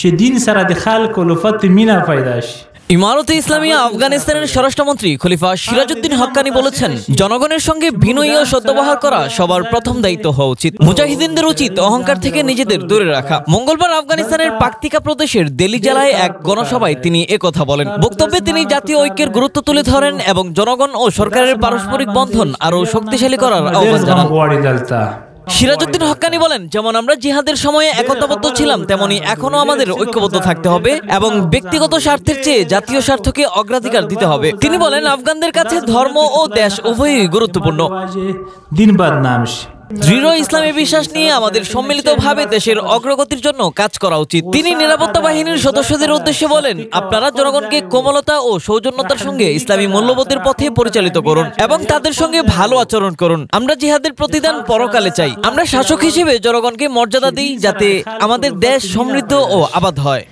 شدين سره د خلق ولفت مینا پیداش ইমারতে ইসলামিয়া আফগানিস্তানের স্বরাষ্ট্রমন্ত্রী খলিফা সিরাজউদ্দিন হক্কানি বলেছেন, জনগণের সঙ্গে বিনয়ী ও সদ্ব্যবহার করা সবার প্রথম দায়িত্ব হওয়া উচিত। মুজাহিদিনদের উচিত অহংকার থেকে নিজেদের দূরে রাখা। মঙ্গলবার আফগানিস্তানের পাকতিকা প্রদেশের দেলি জেলায় এক গণসভায় তিনি একথা বলেন। বক্তব্যে তিনি জাতীয় ঐক্যের গুরুত্ব তুলে ধরেন এবং জনগণ ও সরকারের পারস্পরিক বন্ধন আরও শক্তিশালী করার আহ্বান জানান। সিরাজউদ্দিন হক্কানি বলেন, যেমন আমরা জিহাদের সময়ে একতাবদ্ধ ছিলাম, তেমনি এখনো আমাদের ঐক্যবদ্ধ থাকতে হবে এবং ব্যক্তিগত স্বার্থের চেয়ে জাতীয় স্বার্থকে অগ্রাধিকার দিতে হবে। তিনি বলেন, আফগানদের কাছে ধর্ম ও দেশ উভয়ই গুরুত্বপূর্ণ। দৃঢ় ইসলামী বিশ্বাস নিয়ে আমাদের সম্মিলিতভাবে দেশের অগ্রগতির জন্য কাজ করা উচিত। তিনি নিরাপত্তা বাহিনীর সদস্যদের উদ্দেশ্যে বলেন, আপনারা জনগণকে কোমলতা ও সৌজন্যতার সঙ্গে ইসলামী মূল্যবোধের পথে পরিচালিত করুন এবং তাদের সঙ্গে ভালো আচরণ করুন। আমরা জিহাদের প্রতিদান পরকালে চাই। আমরা শাসক হিসেবে জনগণকে মর্যাদা দিই, যাতে আমাদের দেশ সমৃদ্ধ ও আবাদ হয়।